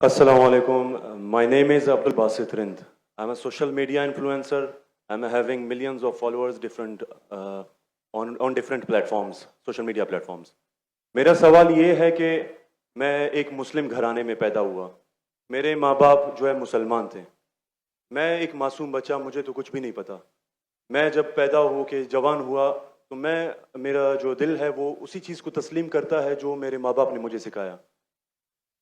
Assalamu alaikum. My name is Abdul Basit Rind. I'm a social media influencer. I'm having millions of followers different on different platforms, social media platforms. मेरा सवाल ये है कि मैं एक मुस्लिम घराने में पैदा हुआ. मेरे माँ बाप जो है मुसलमान थे. मैं एक मासूम बच्चा, मुझे तो कुछ भी नहीं पता. मैं जब पैदा हो के जवान हुआ तो मेरा जो दिल है वो उसी चीज़ को तस्लीम करता है जो मेरे माँ बाप ने मुझे सिखाया.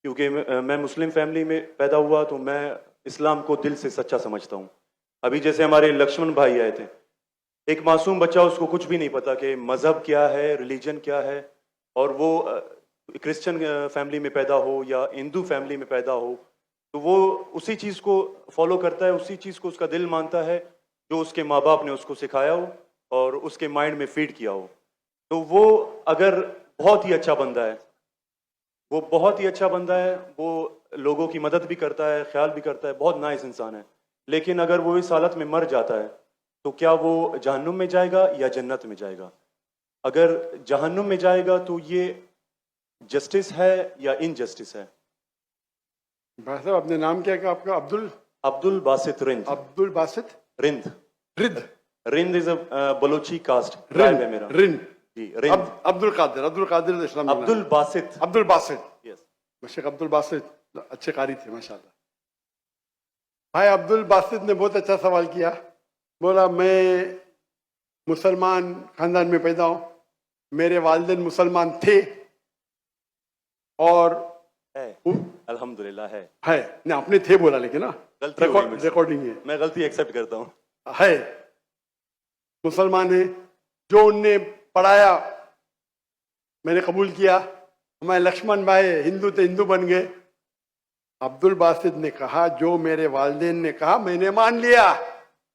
क्योंकि मैं मुस्लिम फैमिली में पैदा हुआ तो मैं इस्लाम को दिल से सच्चा समझता हूँ. अभी जैसे हमारे लक्ष्मण भाई आए थे, एक मासूम बच्चा, उसको कुछ भी नहीं पता कि मज़हब क्या है, रिलीजन क्या है, और वो क्रिश्चियन फैमिली में पैदा हो या हिंदू फैमिली में पैदा हो तो वो उसी चीज़ को फॉलो करता है, उसी चीज़ को उसका दिल मानता है जो उसके माँ बाप ने उसको सिखाया हो और उसके माइंड में फीड किया हो. तो वो अगर बहुत ही अच्छा बंदा है, वो बहुत ही अच्छा बंदा है, वो लोगों की मदद भी करता है, ख्याल भी करता है, बहुत नाइस इंसान है. लेकिन अगर वो इस हालत में मर जाता है तो क्या वो जहन्नुम में जाएगा या जन्नत में जाएगा? अगर जहन्नुम में जाएगा तो ये जस्टिस है या इनजस्टिस है? भाई साहब, अपने नाम क्या है आपका? अब्दुल बासित रिंद. अब्दुल बासित रिंद. रिद Rind is a Balochi caste Rind tribe है मेरा. रिंद जी, रिंद. अब्दुल कादिर इस्लाम. अब्दुल बासित. अब्दुल बासित. यस. शेख अब्दुल बासित अच्छे कारी थे माशाल्लाह. भाई अब्दुल बासित ने बहुत अच्छा सवाल किया. बोला मैं मुसलमान खानदान में पैदा हूं, मेरे वालिदैन मुसलमान थे और है, अल्हम्दुलिल्लाह है. नहीं, अपने थे बोला, लेकिन ना गलती हो गई मुझसे. रिकॉर्डिंग है. मैं गलती एक्सेप्ट करता हूँ. है, मुसलमान है. जो उनने पढ़ाया मैंने कबूल किया. हमारे लक्ष्मण भाई हिंदू थे, हिंदू बन गए. अब्दुल बासित ने कहा जो मेरे वालिदैन ने कहा मैंने मान लिया.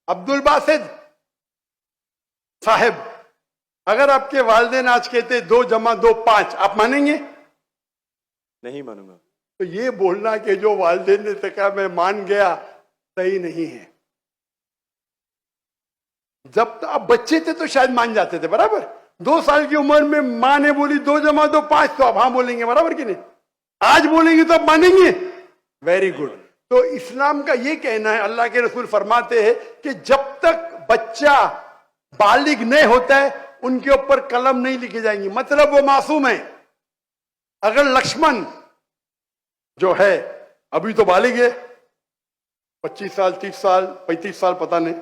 अब्दुल बासित साहब, अगर आपके वालिदैन आज कहते 2 + 2 = 5, आप मानेंगे? नहीं मानूंगा. तो ये बोलना कि जो वालिदैन ने कहा मैं मान गया, सही नहीं है. जब तो आप बच्चे थे तो शायद मान जाते थे, बराबर. 2 साल की उम्र में माँ ने बोली 2 + 2 = 5, तो आप हाँ बोलेंगे, बराबर कि नहीं? आज बोलेंगे तो आप मानेंगे. Very good. तो इस्लाम का ये कहना है, अल्लाह के रसूल फरमाते हैं कि जब तक बच्चा बालिग नहीं होता है उनके ऊपर कलम नहीं लिखी जाएंगी. मतलब वो मासूम है. अगर लक्ष्मण जो है अभी तो बालिग है, 25 साल 30 साल 35 साल पता नहीं,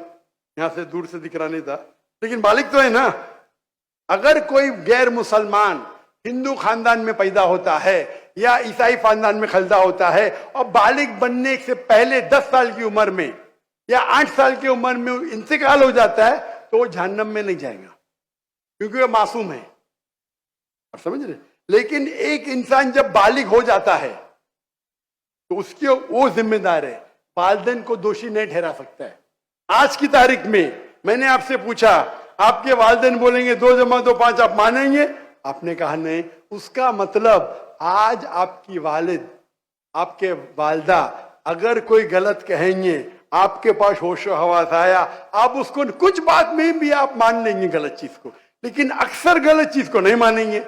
यहां से दूर से दिख रहा नहीं था, लेकिन बालिग तो है ना. अगर कोई गैर मुसलमान हिंदू खानदान में पैदा होता है या ईसाई खानदान में पैदा होता है और बालिग बनने से पहले 10 साल की उम्र में या 8 साल की उम्र में इंतकाल हो जाता है तो वो जहन्नम में नहीं जाएगा, क्योंकि वो मासूम है. आप समझ रहे? लेकिन एक इंसान जब बालिग हो जाता है तो उसके वो जिम्मेदार है, वालिदैन को दोषी नहीं ठहरा सकता है. आज की तारीख में मैंने आपसे पूछा, आपके वालिदैन बोलेंगे 2 + 2 = 5, आप मानेंगे? आपने कहा नहीं. उसका मतलब आज आपकी वालिद, आपके वालदा अगर कोई गलत कहेंगे, आपके पास होश हवास आया, आप उसको कुछ बात में भी आप मान लेंगे गलत चीज को, लेकिन अक्सर गलत चीज को नहीं मानेंगे.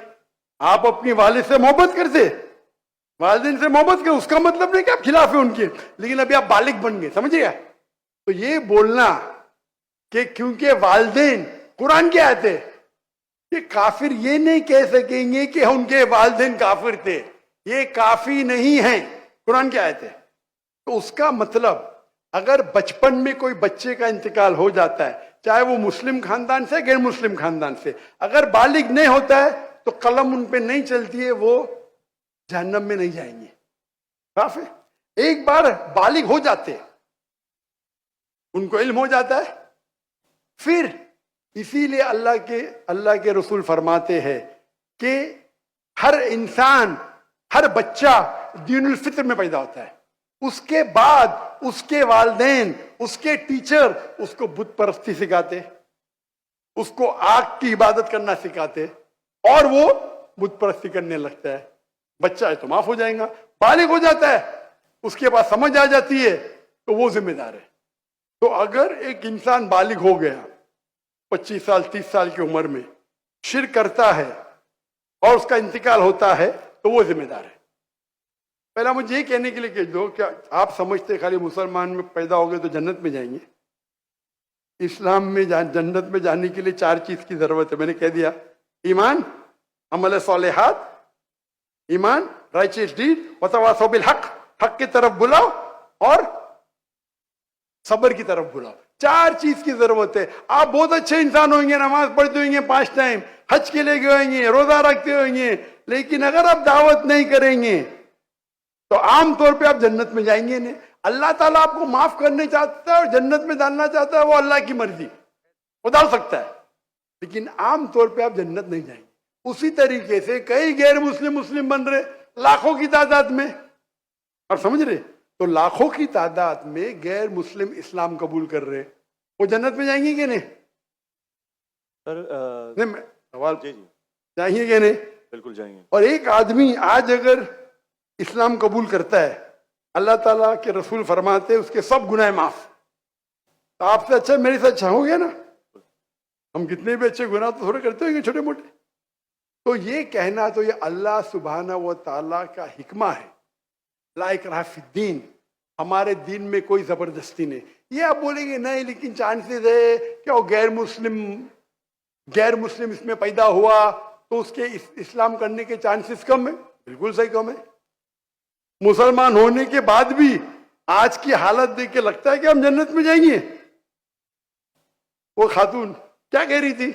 आप अपनी वालिद से मोहब्बत करते, वालिदैन से मोहब्बत कर, उसका मतलब नहीं कि आप खिलाफ है उनके, लेकिन अभी आप बालिग बन गए, समझिएगा. तो ये बोलना कि क्योंकि वालिदैन, कुरान क्या आयत है कि काफिर ये नहीं कह सकेंगे कि उनके वालिदैन काफिर थे, ये काफी नहीं है. कुरान क्या आयत है? तो उसका मतलब अगर बचपन में कोई बच्चे का इंतकाल हो जाता है, चाहे वो मुस्लिम खानदान से गैर मुस्लिम खानदान से, अगर बालिग नहीं होता है तो कलम उन पे नहीं चलती है, वो जहन्नम में नहीं जाएंगे. साफ है. एक बार बालिग हो जाते हैं, उनको इल्म हो जाता है, फिर इसीलिए अल्लाह के रसूल फरमाते हैं कि हर इंसान, हर बच्चा दीनुल फित्र में पैदा होता है. उसके बाद उसके वालिदैन, उसके टीचर उसको बुत परस्ती सिखाते, उसको आग की इबादत करना सिखाते, और वो बुत परस्ती करने लगता है. बच्चा है तो माफ हो जाएगा. बालिग हो जाता है, उसके बाद समझ आ जाती है, तो वो जिम्मेदार है. तो अगर एक इंसान बालिग हो गया 25 साल 30 साल की उम्र में, शिर्क करता है और उसका इंतकाल होता है, तो वो जिम्मेदार है. पहला मुझे ये कहने के लिए कह दो, क्या आप समझते खाली मुसलमान में पैदा हो गए तो जन्नत में जाएंगे? इस्लाम में जन्नत में जाने के लिए 4 चीज की जरूरत है, मैंने कह दिया। ईमान, अमल सालेहात, ईमान, राइचियस डीड, वतवासौ बिल हक, हक की तरफ बुलाओ और सब्र की तरफ बुलाओ। 4 चीज की जरूरत है। आप बहुत अच्छे इंसान होंगे, नमाज पढ़ते होंगे 5 टाइम, हज के लिए गए होंगे, रोजा रखते होंगे, लेकिन अगर आप दावत नहीं करेंगे तो आमतौर पे आप जन्नत में जाएंगे नहीं। अल्लाह ताला आपको माफ करने चाहता है और जन्नत में डालना चाहता है, वो अल्लाह की मर्जी, वो डाल सकता है, लेकिन आमतौर पे आप जन्नत नहीं जाएंगे। उसी तरीके से कई गैर मुस्लिम बन रहे लाखों की तादाद में, और समझ रहे, तो लाखों की तादाद में गैर मुस्लिम इस्लाम कबूल कर रहे, वो जन्नत में जाएंगे कि नहीं? सर नहीं, सवाल जी जी जाएंगे कि नहीं? बिल्कुल जाएंगे। और एक आदमी आज अगर इस्लाम कबूल करता है, अल्लाह ताला के रसूल फरमाते हैं उसके सब गुनाह माफ। तो आपसे अच्छा मेरे से अच्छा हो गया ना। हम कितने भी अच्छे गुनाह तो थोड़े करते होंगे छोटे मोटे। तो ये कहना, तो ये अल्लाह सुब्हाना व ताला का हिकमा है, ला इकराह फिद्दीन, हमारे दीन में कोई जबरदस्ती नहीं। ये आप बोलेंगे नहीं लेकिन चांसेस है क्या वो गैर मुस्लिम इसमें पैदा हुआ तो उसके इस्लाम करने के चांसेस कम है? बिल्कुल सही कम है। मुसलमान होने के बाद भी आज की हालत देख के लगता है कि हम जन्नत में जाएंगे। वो खातून क्या कह रही थी?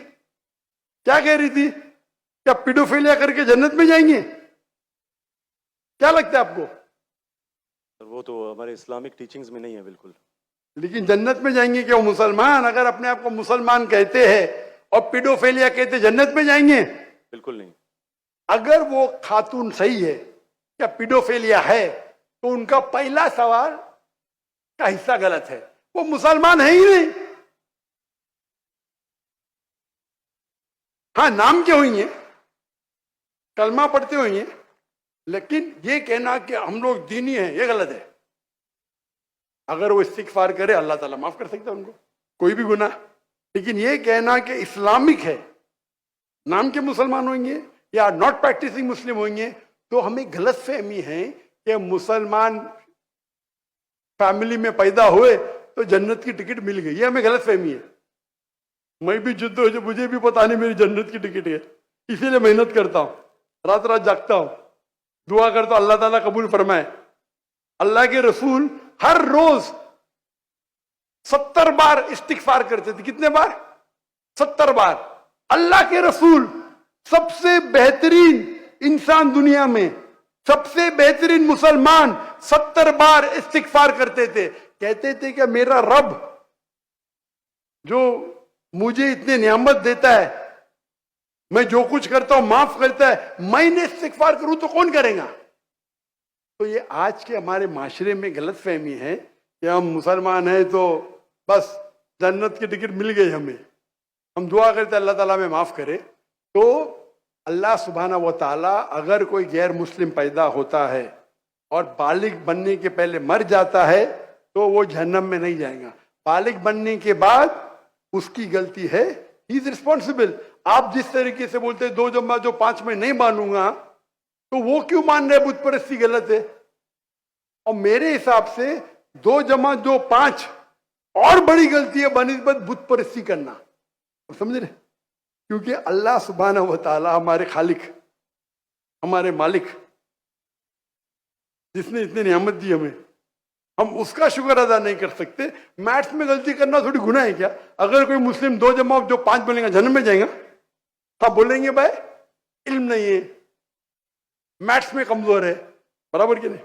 क्या पीडोफिलिया करके जन्नत में जाएंगे? क्या लगता है आपको? सर वो तो हमारे इस्लामिक टीचिंग्स में नहीं है बिल्कुल। लेकिन जन्नत में जाएंगे क्या वो मुसलमान? अगर अपने आप को मुसलमान कहते हैं और पीडोफिलिया कहते, जन्नत में जाएंगे? बिल्कुल नहीं। अगर वो खातून सही है, क्या पीडोफिलिया है, तो उनका पहला सवाल का हिस्सा गलत है। वो मुसलमान है ही नहीं। हाँ, नाम के होंगे, कलमा पढ़ते होंगे, लेकिन ये कहना कि हम लोग दीनी हैं, ये गलत है। अगर वो इस्तिगफार करे अल्लाह ताला माफ कर सकता है उनको, कोई भी गुनाह। लेकिन ये कहना कि इस्लामिक है, नाम के मुसलमान होंगे या नॉट प्रैक्टिसिंग मुस्लिम होंगे, तो हमें गलत फहमी है कि मुसलमान फैमिली में पैदा हुए तो जन्नत की टिकट मिल गई। ये हमें गलत फहमी है। मैं भी जिद्द हो, मुझे भी पता नहीं मेरी जन्नत की टिकट है, इसीलिए मेहनत करता हूं, रात रात जागता हूं, दुआ करता हूं अल्लाह ताला कबूल फरमाए। अल्लाह के रसूल हर रोज 70 बार इस्तिगफार करते थे। कितने बार? 70 बार। अल्लाह के रसूल सबसे बेहतरीन इंसान दुनिया में, सबसे बेहतरीन मुसलमान 70 बार इस्तिगफार करते थे। कहते थे कि मेरा रब जो मुझे इतने नियामत देता है, मैं जो कुछ करता हूं माफ करता है, मैंने इस्तिगफार करूं तो कौन करेगा? तो ये आज के हमारे माशरे में गलत फहमी है कि हम मुसलमान हैं तो बस जन्नत की टिकट मिल गई हमें, हम दुआ करते अल्लाह ताला में माफ करे। तो अल्लाह सुब्हाना व ताला अगर कोई गैर मुस्लिम पैदा होता है और बालिग बनने के पहले मर जाता है तो वो जहन्नम में नहीं जाएगा। बालिग बनने के बाद उसकी गलती है, ही इज रिस्पॉन्सिबल। आप जिस तरीके से बोलते हैं 2 जमा जो 5 में नहीं मानूंगा, तो वो क्यों मान रहे बुत परस्ती गलत है? और मेरे हिसाब से 2 जमा जो 5 और बड़ी गलती है बनिस्बत बुत परस्ती करना। समझ रहे? क्योंकि अल्लाह सुब्हानहू व तआला हमारे खालिक, हमारे मालिक, जिसने इतनी नियामत दी हमें, हम उसका शुक्र अदा नहीं कर सकते। मैथ्स में गलती करना थोड़ी गुनाह है क्या? अगर कोई मुस्लिम 2 जमा जो 5 बोलेंगे जन्नत में जाएगा, आप बोलेंगे भाई इल्म नहीं है, मैथ्स में कमजोर है, बराबर कि नहीं?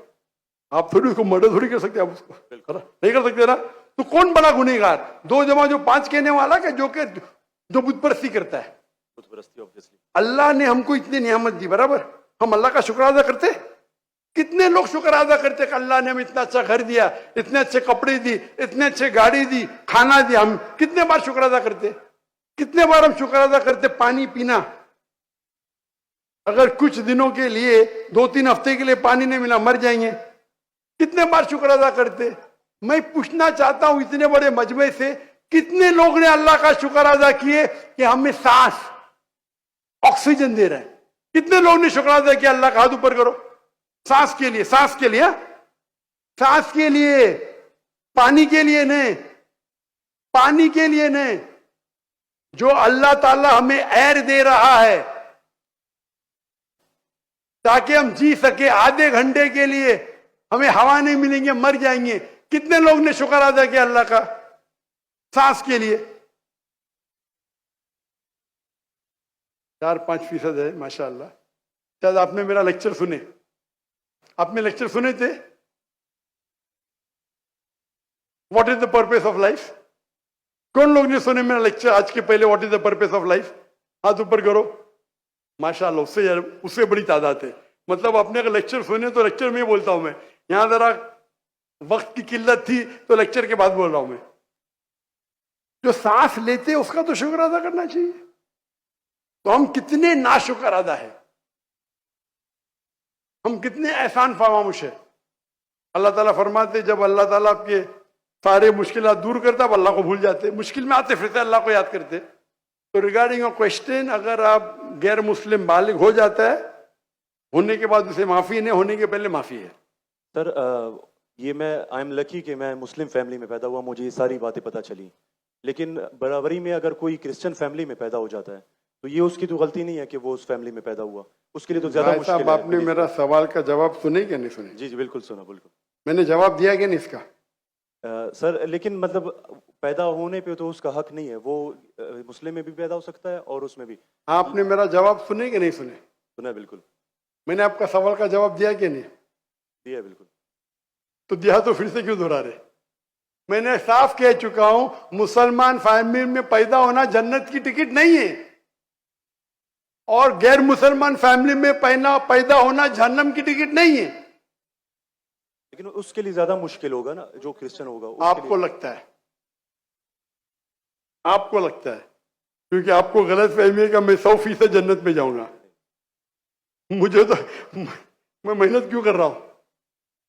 आप थोड़ी उसको मर्डर थोड़ी कर सकते, आप उसको नहीं कर सकते ना। तो कौन बड़ा गुनहगार? 2 जमा जो 5 कहने वाला क्या जो बुत परस्ती करता है? बुत परस्ती ऑब्वियसली। अल्लाह ने हमको इतनी नियामत दी, बराबर, हम अल्लाह का शुक्र अदा करते? कितने लोग शुक्र अदा करते कि अल्लाह ने हमें इतना अच्छा घर दिया, इतने अच्छे कपड़े दी, इतने अच्छे गाड़ी दी, खाना दिया? हम कितने बार शुक्र अदा करते? कितने बार हम शुक्र अदा करते? पानी पीना, अगर कुछ दिनों के लिए 2-3 हफ्ते के लिए पानी नहीं मिला मर जाएंगे, कितने बार शुक्र अदा करते? मैं पूछना चाहता हूं इतने बड़े मजमे से कितने लोग ने अल्लाह का शुक्र अदा किए कि हमें सांस, ऑक्सीजन दे रहे हैं? कितने लोग ने शुक्र अदा किया? अल्लाह का हाथ ऊपर करो। सांस के लिए, सांस के लिए, हाँ? सांस के लिए, पानी के लिए नहीं, पानी के लिए नहीं। जो अल्लाह ताला हमें एयर दे रहा है ताकि हम जी सके, आधे घंटे के लिए हमें हवा नहीं मिलेंगे, मर जाएंगे। कितने लोग ने शुक्र अदा किया अल्लाह का सांस के लिए? 4-5% है माशाअल्लाह। शायद आपने मेरा लेक्चर सुने, आपने लेक्चर सुने थे, what is the purpose of life? कौन लोग ने सुने मेरा लेक्चर आज के पहले, what is the purpose of life? हाथ ऊपर करो। माशाअल्लाह, उससे बड़ी तादाद है। मतलब आपने अगर लेक्चर सुने तो लेक्चर में बोलता हूं मैं, यहां जरा वक्त की किल्लत थी तो लेक्चर के बाद बोल रहा हूं मैं। जो सांस लेते उसका तो शुक्र अदा करना चाहिए। तो हम कितने नाशुक्र अदा है, हम कितने एहसान फरामोश है। अल्लाह ताला फरमाते जब अल्लाह ताला आपके सारे मुश्किलात दूर करता, अब अल्लाह को भूल जाते, मुश्किल में आते फिरते अल्लाह को याद करते। तो रिगार्डिंग योर क्वेश्चन, अगर आप गैर मुस्लिम बालिग हो जाता है, होने के बाद उसे माफी नहीं, होने के पहले माफी है। सर ये मैं आई एम लकी कि मैं मुस्लिम फैमिली में पैदा हुआ, मुझे ये सारी बातें पता चली। लेकिन बराबरी में अगर कोई क्रिश्चियन फैमिली में पैदा हो जाता है तो ये उसकी तो गलती नहीं है कि वो उस फैमिली में पैदा हुआ, उसके लिए तो ज्यादा मुश्किल है। आपने मेरा सवाल का जवाब सुने कि नहीं सुने? जी जी बिल्कुल सुना, बिल्कुल मैंने जवाब दिया कि नहीं इसका? सर लेकिन मतलब पैदा होने पे तो उसका हक नहीं है, वो मुस्लिम में भी पैदा हो सकता है और उसमें भी। आपने मेरा जवाब सुने कि नहीं सुने? सुना है बिल्कुल। मैंने आपका सवाल का जवाब दिया कि नहीं? दिया है बिल्कुल। तो दिया तो फिर से क्यों दोहरा रहे? मैंने साफ कह चुका हूं, मुसलमान फैमिली में पैदा होना जन्नत की टिकट नहीं है, और गैर मुसलमान फैमिली में पैदा होना जहन्नम की टिकट नहीं है। लेकिन उसके लिए ज्यादा मुश्किल होगा ना, जो क्रिश्चियन होगा उसके आपको लगता है, आपको लगता है, क्योंकि आपको गलत फहमी है कि मैं 100% जन्नत में जाऊंगा। मुझे तो, मैं मेहनत क्यों कर रहा हूं,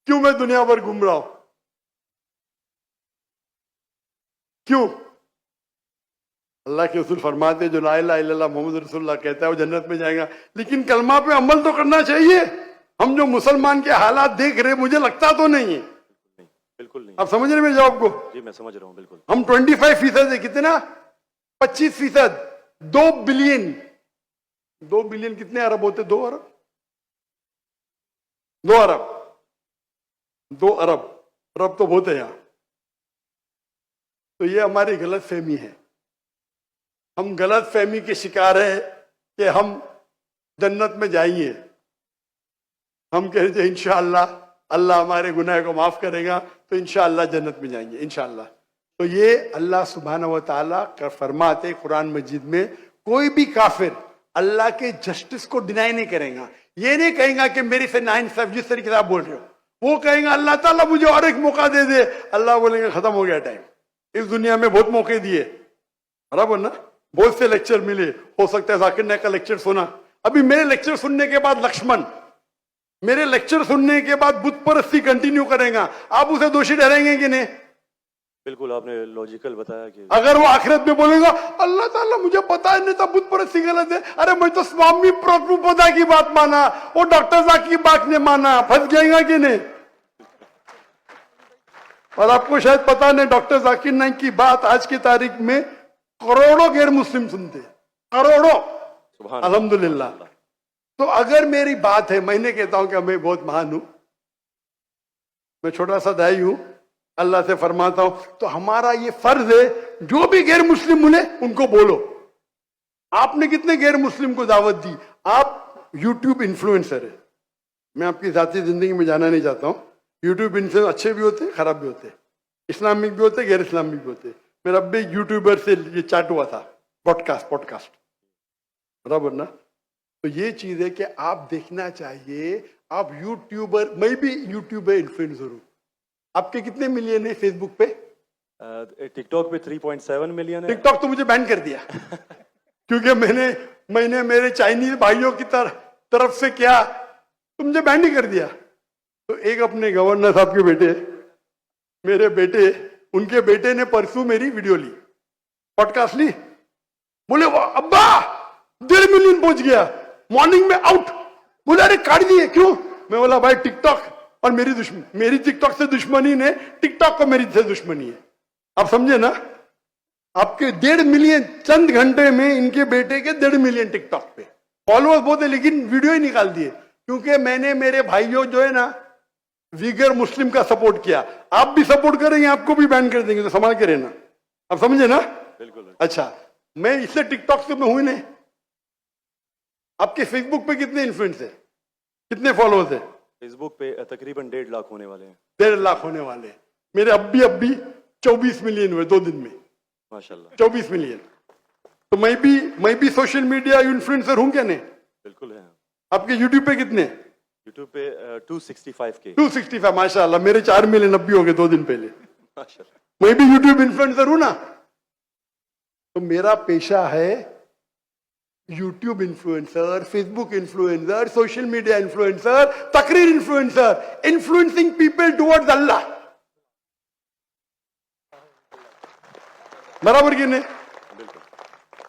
क्यों मैं दुनिया भर घूम रहा हूं, क्यों? अल्लाह के रसूल फरमाते जो ला इलाहा इल्लल्लाह मोहम्मद रसूलुल्लाह कहता है वो जन्नत में जाएगा। लेकिन कलमा पे अमल तो करना चाहिए। हम जो मुसलमान के हालात देख रहे, मुझे लगता तो नहीं है। बिल्कुल नहीं। आप समझ रहे मेरे जवाब को? जी मैं समझ रहा हूँ बिल्कुल। हम 25% है, कितना? 25%। 2 बिलियन, 2 बिलियन कितने अरब होते? 2 अरब, 2 अरब, 2 अरब, अरब तो बहुत है यहां। तो ये हमारी गलत फहमी है, हम गलत फहमी के शिकार है कि हम जन्नत में जाएंगे। हम कह रहे थे इंशाअल्लाह अल्लाह हमारे गुनाह को माफ करेगा तो इंशाअल्लाह जन्नत में जाएंगे इंशाअल्लाह। तो ये अल्लाह सुब्हानहू व तआला का फरमाते कुरान मजीद में, कोई भी काफिर अल्लाह के जस्टिस को डिनाई नहीं करेगा। ये नहीं कहेगा कि मेरी से नाइंसाफ, जिस तरीके से आप बोल रहे हो, वो कहेगा अल्लाह ताला मुझे और एक मौका दे दे। अल्लाह बोलेंगे खत्म हो गया टाइम, इस दुनिया में बहुत मौके दिए, बराबर ना? बहुत से लेक्चर मिले, हो सकता है जाकिर नायक का लेक्चर सुना। अभी मेरे लेक्चर सुनने के बाद लक्ष्मण, मेरे लेक्चर सुनने के बाद बुत परस्ती कंटिन्यू करेगा, आप उसे दोषी ठहरेंगे कि नहीं? बिल्कुल, आपने लॉजिकल बताया कि अगर वो आखिरत में बोलेगा अल्लाह ताला मुझे पता नहीं था बुत परस्ती गलत है, अरे मैं तो स्वामी प्रभुपदा की बात माना, वो डॉक्टर साहब की बात नहीं माना, फंस जाएगा कि नहीं? और आपको शायद पता नहीं, डॉक्टर जाकिर नाइक की बात आज की तारीख में करोड़ों गैर मुस्लिम सुनते, करोड़ों, अल्हम्दुलिल्लाह। तो अगर मेरी बात है, मैंने कहता हूं कि मैं बहुत महान हूं, मैं छोटा सा दाई हूं, अल्लाह से फरमाता हूं, तो हमारा ये फर्ज है जो भी गैर मुस्लिम मिले उनको बोलो। आपने कितने गैर मुस्लिम को दावत दी? आप यूट्यूब इन्फ्लुएंसर है, मैं आपकी जाती जिंदगी में जाना नहीं चाहता हूं। यूट्यूब इन्फ्लुएंसर अच्छे भी होते, खराब भी होते, इस्लामिक भी होते, गैर इस्लामिक भी होते। मेरा भी यूट्यूबर से ये चाट हुआ था, पॉडकास्ट, बराबर ना? तो ये चीज है कि आप देखना चाहिए, आप यूट्यूबर, मैं भी यूट्यूबर इन्फ्लुएंसर हूं। आपके कितने मिलियन है फेसबुक पे? टिकटॉक पे 3.7 मिलियन है। टिकटॉक तो मुझे बैन कर दिया क्योंकि मैंने मेरे चाइनीज भाइयों की तरफ से किया, तो मुझे बैन नहीं कर दिया। तो एक अपने गवर्नर साहब के बेटे, मेरे बेटे, उनके बेटे ने परसों मेरी वीडियो ली, पॉडकास्ट ली, बोले वाह अब्बा 1.5 मिलियन पहुंच गया, मॉर्निंग में आउट। बोले अरे काट दिए, क्यों? मैं बोला भाई टिकटॉक और मेरी टिकटॉक से दुश्मनी ने टिकटॉक को मेरी से दुश्मनी है। आप समझे ना? आपके 1.5 मिलियन चंद घंटे में इनके बेटे के 1.5 मिलियन टिकटॉक पे फॉलोअर्स बहुत है, लेकिन वीडियो ही निकाल दिए क्योंकि मैंने मेरे भाइयों जो है ना वीगर मुस्लिम का सपोर्ट किया। आप भी सपोर्ट करेंगे, आपको भी बैन कर देंगे, तो संभाल के रहना। आप समझे ना? बिल्कुल। अच्छा, मैं इससे टिकटॉक से मैं हुई नहीं। आपके फेसबुक पे कितने इन्फ्लुएंस है, कितने फॉलोअर्स है? फेसबुक पे तकरीबन 1.5 लाख होने वाले हैं। 1.5 लाख होने वाले हैं। मेरे अब भी 24 मिलियन हुए 2 दिन में। माशाल्लाह। 24 मिलियन। तो मैं भी सोशल मीडिया इन्फ्लुएंसर हूं क्या? नहीं, बिल्कुल है। आपके यूट्यूब पे कितने? यूट्यूब पे 265 के। 265, माशाल्लाह। मेरे 4 मिलियन अब भी हो गए 2 दिन पहले। माशाल्लाह। मैं भी यूट्यूब इन्फ्लुएंसर हूं ना। तो मेरा पेशा है YouTube influencer, Facebook influencer, social media influencer, तकरीर इन्फ्लुएंसर, इन्फ्लुएंसिंग पीपल टुवर्ड्स अल्लाह। बराबर कि नहीं? बिल्कुल।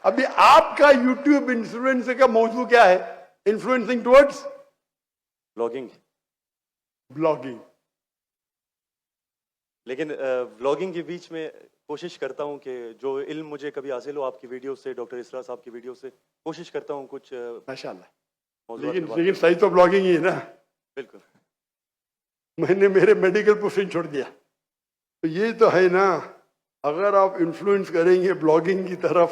अभी आपका यूट्यूब इन्फ्लुएंसर का मौजू क्या है? Influencing towards blogging. ब्लॉगिंग। लेकिन व्लॉगिंग के बीच में कोशिश करता हूं कि जो इल्म मुझे कभी हासिल हो आपकी वीडियो से, डॉक्टर इसरा साहब की वीडियो से, कोशिश करता हूं कुछ माशाल्लाह। मौज़ूआत पे बात लेकिन सही तो ब्लॉगिंग ही है ना। बिल्कुल। मैंने मेरे मेडिकल प्रोफेशन छोड़ दिया, तो ये तो है ना। अगर आप इन्फ्लुएंस करेंगे ब्लॉगिंग की तरफ,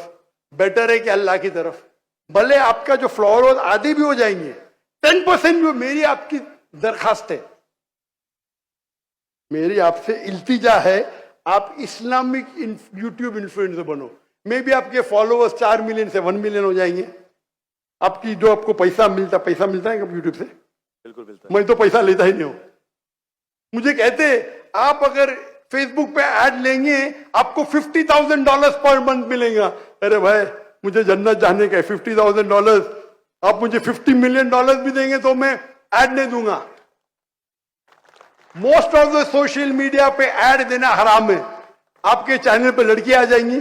बेटर है कि अल्लाह की तरफ। भले आपका जो फॉलोअर्स आधे भी हो जाएंगे, 10% भी, मेरी आपकी दरखास्त है, मेरी आपसे इल्तिजा है, आप इस्लामिक यूट्यूब इन्फ्लुएंसर बनो। मे भी आपके फॉलोअर्स 4 मिलियन से 1 मिलियन हो जाएंगे। आपकी जो आपको पैसा मिलता है यूट्यूब से? बिल्कुल मिलता है। मैं तो पैसा लेता ही नहीं हूं। मुझे कहते आप अगर फेसबुक पे ऐड लेंगे आपको $50,000 पर मंथ मिलेगा। अरे भाई, मुझे जन्नत जाने का है, $50,000 आप मुझे $50 मिलियन भी देंगे तो मैं ऐड नहीं दूंगा। Most of the social media पे ऐड देना हराम है। आपके चैनल पे लड़कियां आ जाएंगी,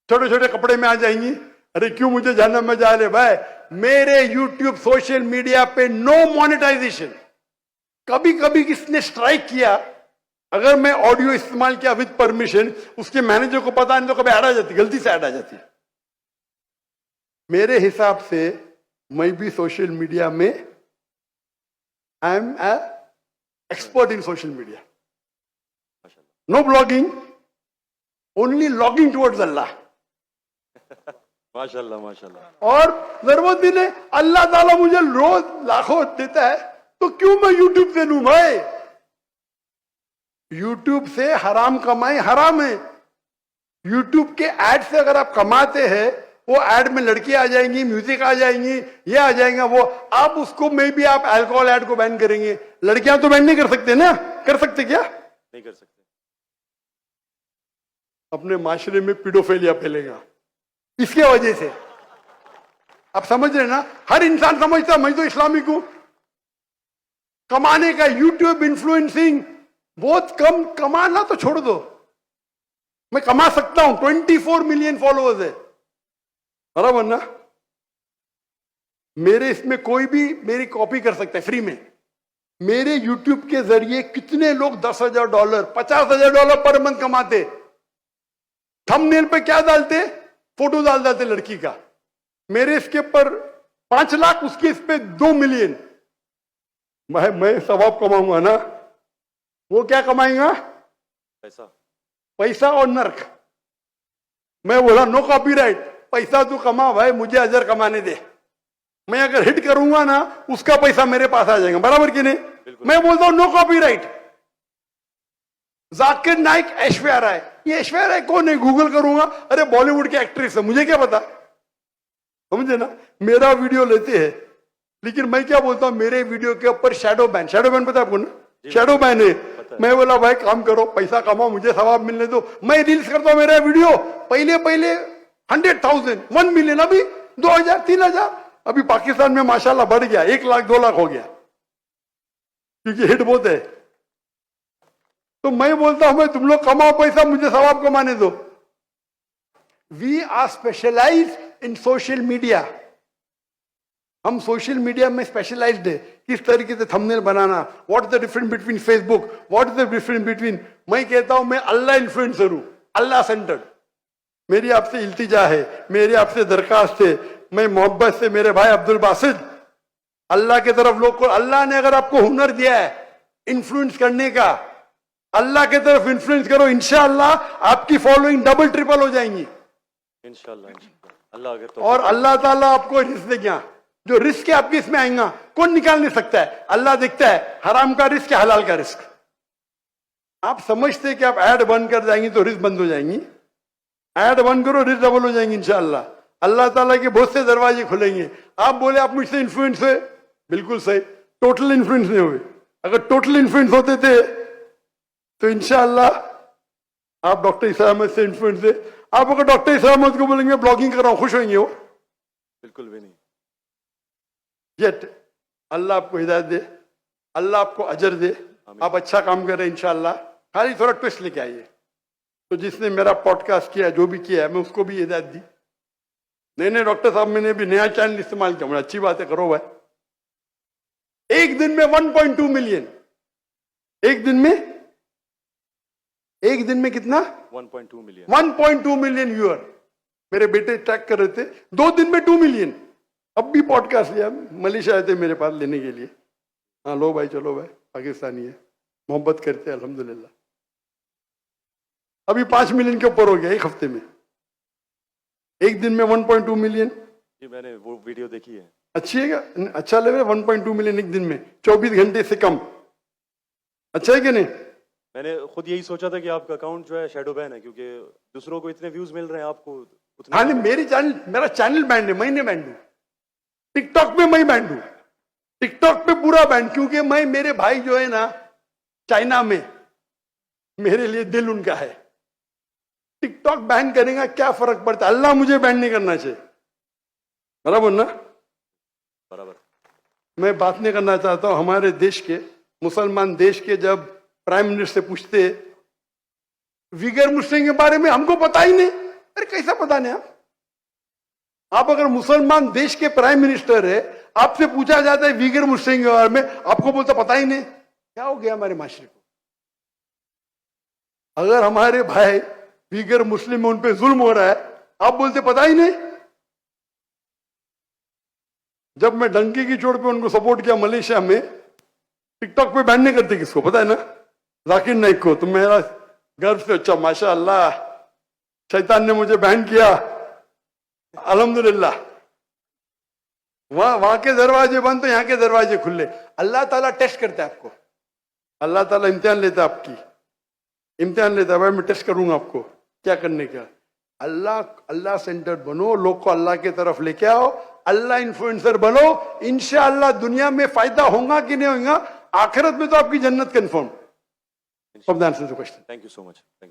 छोटे छोटे कपड़े में आ जाएंगी। अरे क्यों मुझे जन्नत में जा रहे भाई? मेरे यूट्यूब सोशल मीडिया पे नो मोनेटाइजेशन। कभी कभी किसने स्ट्राइक किया, अगर मैं ऑडियो इस्तेमाल किया विद परमिशन, उसके मैनेजर को पता नहीं तो कभी ऐड आ जाती, गलती से ऐड आ जाती। मेरे हिसाब से मैं भी सोशल मीडिया में I am expert in social media. No blogging, only logging towards Allah. माशाल्लाह माशाल्लाह। और जरूरत भी नहीं, अल्लाह ताला मुझे रोज लाखों देता है, तो क्यों मैं यूट्यूब से लूं भाई? यूट्यूब से हराम कमाई हराम है। यूट्यूब के एड से अगर आप कमाते हैं, वो एड में लड़की आ जाएंगी, म्यूजिक आ जाएंगी, ये आ जाएगा वो, आप उसको में भी आप अल्कोहल एड को बैन करेंगे। लड़कियां तो बैन नहीं कर सकते ना? कर सकते क्या? नहीं कर सकते। अपने माशरे में पीडोफिलिया फैलेगा इसके वजह से। आप समझ रहे ना? हर इंसान समझता मैं तो इस्लामिक हूं। कमाने का यूट्यूब इन्फ्लुएंसिंग बहुत कम, कमाना तो छोड़ दो, मैं कमा सकता हूं। 24 मिलियन फॉलोअर्स है, बराबर ना? मेरे इसमें कोई भी मेरी कॉपी कर सकता है फ्री में। मेरे यूट्यूब के जरिए कितने लोग $10,000, $50,000 पर मंथ कमाते। थंबनेल पे क्या डालते? फोटो डाल देते लड़की का। मेरे इसके पर 5 लाख, उसके इस पे 2 मिलियन। मैं सवाब कमाऊंगा ना, वो क्या कमाएगा? पैसा और नर्क। मैं बोला नो कॉपीराइट, पैसा तू कमा भाई, मुझे अजर कमाने दे। मैं अगर हिट करूंगा ना, उसका पैसा मेरे पास आ जाएगा, बराबर कि नहीं? मैं बोलता हूं नो कॉपीराइट। जाकिर नाइक, ऐश्वर्या राय, ये ऐश्वर्या राय कौन है? गूगल करूंगा, अरे बॉलीवुड की एक्ट्रेस है, मुझे क्या पता? समझे ना? मेरा वीडियो लेते हैं, लेकिन मैं क्या बोलता हूं, मेरे वीडियो के ऊपर शैडो बैन पता है आपको ना? शैडो बैन है। मैं बोला भाई काम करो, पैसा कमाओ, मुझे सवाब मिलने दो। मैं रील्स करता हूं, मेरा वीडियो पहले 100,000, 1 मिलियन, अभी 2,000, 3,000। अभी पाकिस्तान में माशाल्लाह बढ़ गया, 1 लाख 2 लाख हो गया, क्योंकि हिट बहुत है। तो मैं बोलता हूं, मैं तुम लोग कमाओ पैसा, मुझे सवाब कमाने दो। We are specialised in social media. हम सोशल मीडिया में स्पेशलाइज्ड है, किस तरीके से थंबनेल बनाना, what is the difference between Facebook, what is the difference between, मैं कहता हूं मैं अल्लाह इन्फ्लुएंसर हूं, अल्लाह सेंटर्ड। मेरी आपसे इल्तिजा है, मेरी आपसे दरखास्त है, मैं मोहब्बत से मेरे भाई अब्दुल बासित, अल्लाह की तरफ लोग को, अल्लाह ने अगर आपको हुनर दिया है इन्फ्लुएंस करने का, अल्लाह की तरफ इन्फ्लुएंस करो, इंशाअल्लाह आपकी फॉलोइंग डबल ट्रिपल हो जाएंगी इंशाल्लाह इंशाल्लाह, अल्लाह अगर तो और अल्लाह ताला आपको रिस्क देगा। जो रिस्क है आपके इसमें आएगा, कौन निकाल नहीं सकता है, अल्लाह देखता है हराम का रिस्क है हलाल का रिस्क। आप समझते कि आप ऐड बंद कर जाएंगी तो रिस्क बंद हो जाएंगी, ऐड बंद करो रिस्क डबल हो जाएंगी इंशाअल्लाह। अल्लाह ताला के बहुत से दरवाजे खुलेंगे। आप बोले आप मुझसे इन्फ्लुएंस हुए, बिल्कुल सही, टोटल इन्फ्लुएंस नहीं हुए। अगर टोटल इन्फ्लुएंस होते थे तो इंशाअल्लाह आप डॉक्टर इसा अहमद से इन्फ्लुएंस थे। आप अगर डॉक्टर इसा अहमद को बोलेंगे ब्लॉगिंग कर रहा हूं, खुश होंगे वो? बिल्कुल भी नहीं। येट अल्लाह आपको हिदायत दे, अल्लाह आपको अजर दे, आप अच्छा काम कर रहे हैं इंशाअल्लाह। खाली थोड़ा ट्विस्ट लेके आइए। तो जिसने मेरा पॉडकास्ट किया, जो भी किया है, मैं उसको भी हिदायत दी, नहीं नहीं डॉक्टर साहब मैंने भी नया चैनल इस्तेमाल किया, मुझे अच्छी बात है, करो भाई। एक दिन में 1.2 मिलियन, एक दिन में कितना? 1.2 मिलियन 1.2 मिलियन व्यूअर। मेरे बेटे ट्रैक कर रहे थे, 2 दिन में 2 मिलियन। अब भी पॉडकास्ट लिया, मलेशिया आए थे मेरे पास लेने के लिए। हाँ लो भाई, चलो भाई, पाकिस्तानी है, मोहब्बत करते हैं अल्हम्दुलिल्लाह। अभी 5 मिलियन के ऊपर हो गया एक हफ्ते में, एक दिन में 1.2 मिलियन। जी मैंने वो वीडियो देखी है। अच्छी है क्या? अच्छा लग रहा है 1.2 मिलियन एक दिन में, 24 घंटे से कम। अच्छा है कि नहीं? मैंने खुद यही सोचा था कि आपका अकाउंट जो है शैडो बैन है, क्योंकि दूसरों को इतने व्यूज मिल रहे हैं, आपको उतने। हाँ नहीं, मेरा चैनल बैंड है, मैं नहीं बैंड हूं। टिकटॉक पे मैं बैंड हूं, टिकटॉक पे पूरा बैंड, क्योंकि मैं, मेरे भाई जो है ना चाइना में, मेरे लिए दिल उनका है। टिकटॉक बैन करेगा क्या फर्क पड़ता है, अल्लाह मुझे बैन नहीं करना चाहिए, बराबर ना? बराबर। मैं बात नहीं करना चाहता हूं हमारे देश के, मुसलमान देश के, जब प्राइम मिनिस्टर से पूछते विगर मुस्लिम के बारे में, हमको पता ही नहीं। अरे कैसा पता नहीं? आप अगर मुसलमान देश के प्राइम मिनिस्टर है, आपसे पूछा जाता है विगर मुस्लिम के बारे में, आपको बोलता पता ही नहीं। क्या हो गया हमारे माशरे को? अगर हमारे भाई विगर मुस्लिम में उन पे जुल्म हो रहा है, आप बोलते पता ही नहीं। जब मैं डंकी की चोट पे उनको सपोर्ट किया मलेशिया में, टिकटॉक पे बैन नहीं करते, किसको पता है ना? जाकिर नाइक को। तो मेरा गर्व से, अच्छा माशाअल्लाह, शैतान ने मुझे बैन किया, अल्हम्दुलिल्लाह। वहां के दरवाजे बंद तो यहाँ के दरवाजे खुले। अल्लाह ताला टेस्ट करता है आपको, अल्लाह ताला इम्तिहान लेता है, आपकी इम्तिहान लेता है। भाई मैं टेस्ट करूंगा आपको क्या करने का। अल्लाह सेंटर्ड बनो, लोग को अल्लाह की तरफ लेके आओ, अल्लाह इन्फ्लुएंसर बनो, इंशाअल्लाह दुनिया में फायदा होगा कि नहीं होगा, आखिरत में तो आपकी जन्नत confirm. Thank you so much. Thank you.